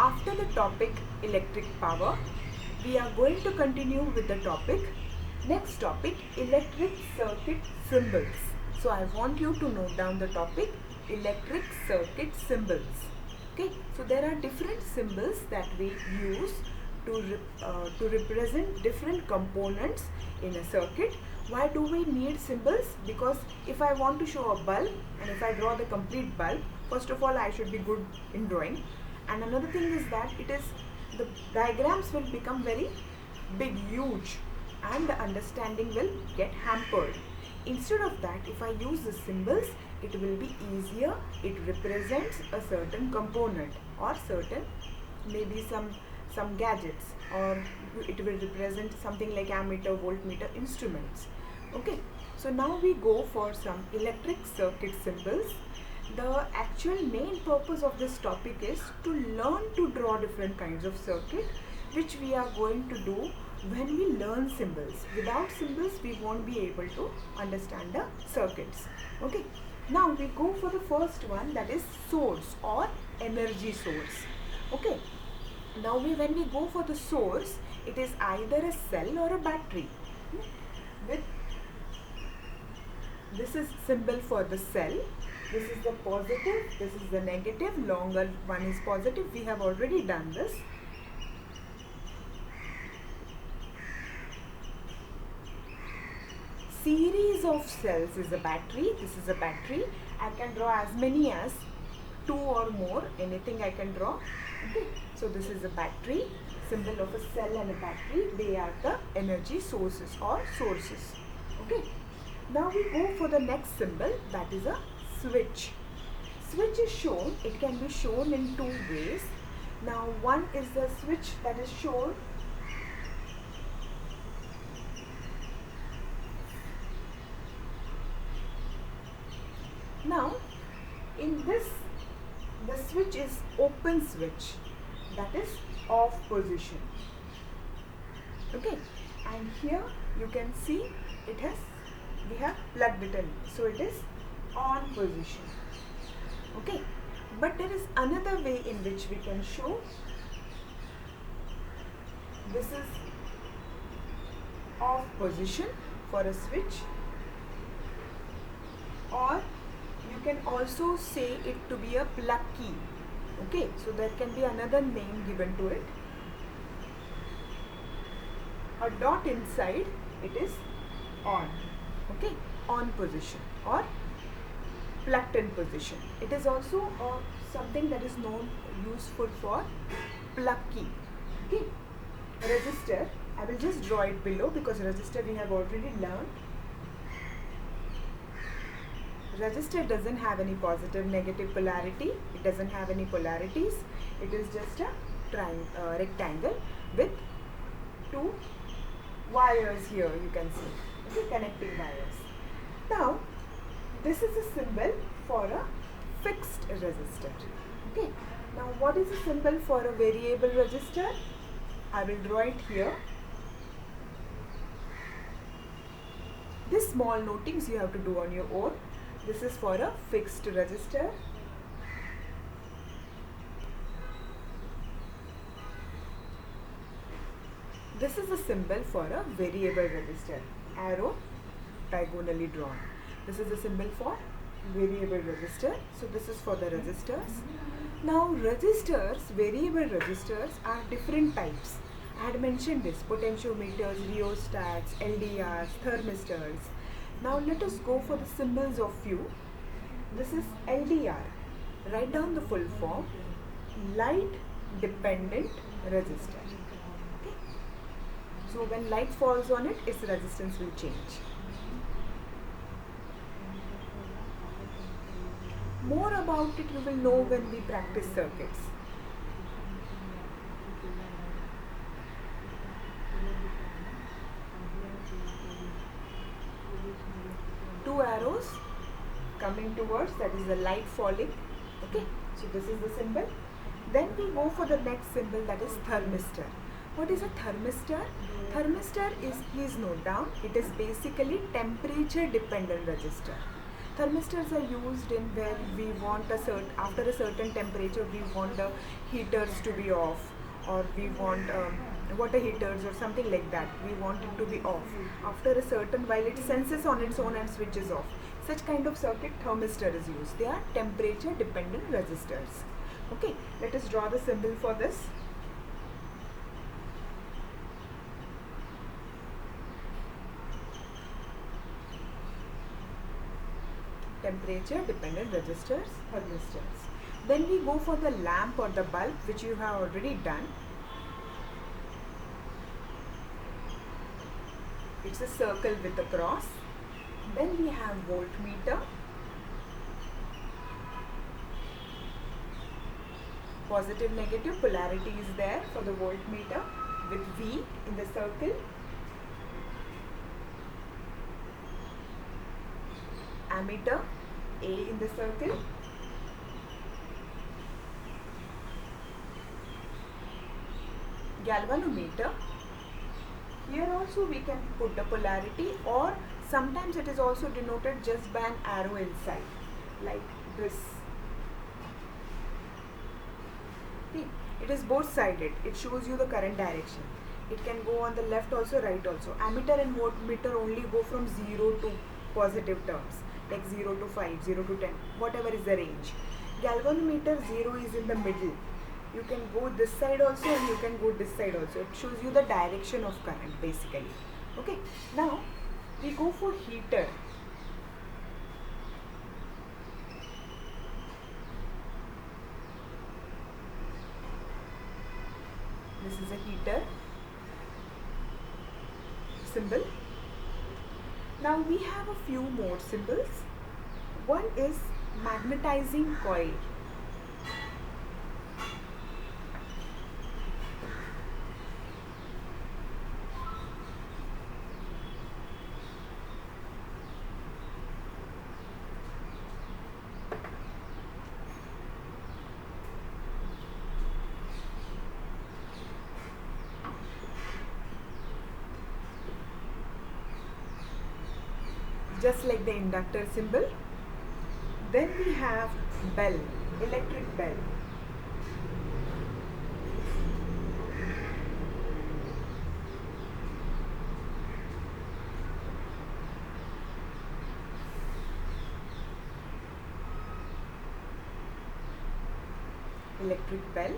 After the topic electric power, we are going to continue with the topic, next topic, electric circuit symbols. So I want you to note down the topic electric circuit symbols. Okay, so there are different symbols that we use to represent different components in a circuit. Why do we need symbols? Because if I want to show a bulb and if I draw the complete bulb, first of all I should be good in drawing, and another thing is that the diagrams will become very big, huge, and the understanding will get hampered. Instead of that, if I use the symbols, it will be easier. It represents a certain component or certain maybe some gadgets, or it will represent something like ammeter, voltmeter, instruments. Okay, so now we go for some electric circuit symbols. The actual main purpose of this topic is to learn to draw different kinds of circuit, which we are going to do when we learn symbols. Without symbols, we won't be able to understand the circuits. Okay, now we go for the first one, that is source or energy source. Okay, now when we go for the source, it is either a cell or a battery. With this is symbol for the cell. This is the positive, this is the negative, longer one is positive. We have already done this. Series of cells is a battery. This is a battery. I can draw as many as 2 or more, anything I can draw. Okay, so this is a battery, symbol of a cell and a battery. They are the energy sources or sources. Okay, now we go for the next symbol, that is a switch. Switch is shown, it can be shown in 2 ways. Now one is the switch that is shown now in this, the switch is open switch, that is off position. Okay, and here you can see we have plugged it in, so it is on position. Okay, but there is another way in which we can show. This is off position for a switch, or you can also say it to be a plug key. Okay, so there can be another name given to it. A dot inside, it is on. Okay, on position or plugged in position. It is also something that is useful for plug key. Okay, resistor, I will just draw it below because resistor we have already learned. Resistor doesn't have any positive negative polarity. It doesn't have any polarities. It is just a rectangle with 2 wires here, you can see. Okay, connecting wires. Now this is a symbol for a fixed resistor. Okay, now what is a symbol for a variable resistor? I will draw it here. This small notings you have to do on your own. This is for a fixed resistor. This is a symbol for a variable resistor, arrow diagonally drawn. This is a symbol for variable resistor. So this is for the resistors. Now resistors, variable resistors are different types. I had mentioned this, potentiometers, rheostats, LDRs, thermistors. Now let us go for the symbols of few. This is LDR. Write down the full form, light dependent resistor. Okay. So when light falls on it, its resistance will change. More about it you will know when we practice circuits. Two arrows coming towards, that is the light falling. Okay, so this is the symbol. Then we go for the next symbol, that is thermistor. What is a thermistor? Thermistor is, please note down, it is basically temperature dependent resistor. Thermistors are used in where we want after a certain temperature we want the heaters to be off, or we want water heaters or something like that. We want it to be off after a certain while it senses on its own and switches off. Such kind of circuit thermistor is used. They are temperature dependent resistors. Okay, let us draw the symbol for this. Temperature dependent resistors, thermistors. Then we go for the lamp or the bulb, which you have already done. It's a circle with a cross. Then we have voltmeter, positive negative polarity is there for the voltmeter with V in the circle. Ammeter, A in the circle. Galvanometer, here also we can put the polarity, or sometimes it is also denoted just by an arrow inside, like this. See, it is both sided, it shows you the current direction. It can go on the left also, right also. Ammeter and voltmeter only go from 0 to positive terms, like 0 to 5, 0 to 10, whatever is the range. Galvanometer, 0 is in the middle. You can go this side also and you can go this side also. It shows you the direction of current basically. Okay, now we go for heater. This is a heater symbol. Now we have a few more symbols. One is magnetizing coil. Just like the inductor symbol. Then we have bell, electric bell. Electric bell.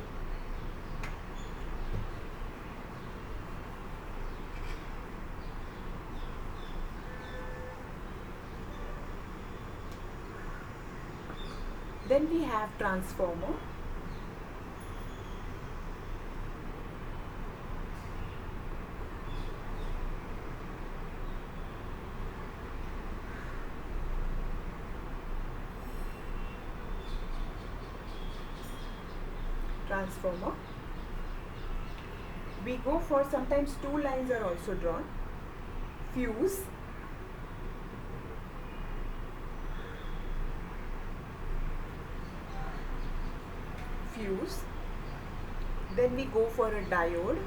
Then we have transformer. Transformer. We go for sometimes two lines are also drawn. Fuse. Fuse. Then we go for a diode.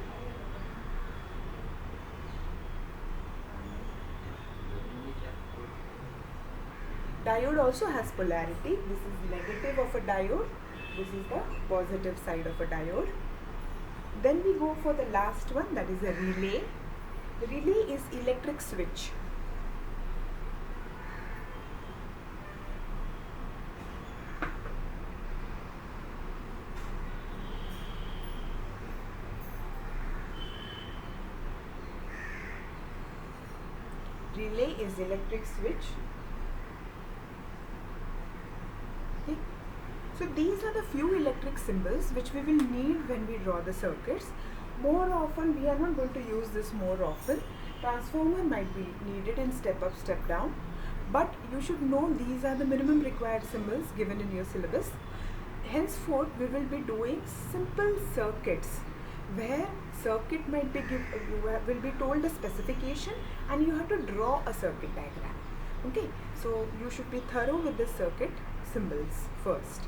Diode also has polarity. This is negative of a diode. This is the positive side of a diode. Then we go for the last one, that is a relay. The relay is electric switch. Relay is electric switch. Okay. So these are the few electric symbols which we will need when we draw the circuits. More often, we are not going to use this more often. Transformer might be needed in step up, step down. But you should know these are the minimum required symbols given in your syllabus. Henceforth, we will be doing simple circuits where circuit might be will be told the specification and you have to draw a circuit diagram. Okay, so you should be thorough with the circuit symbols first.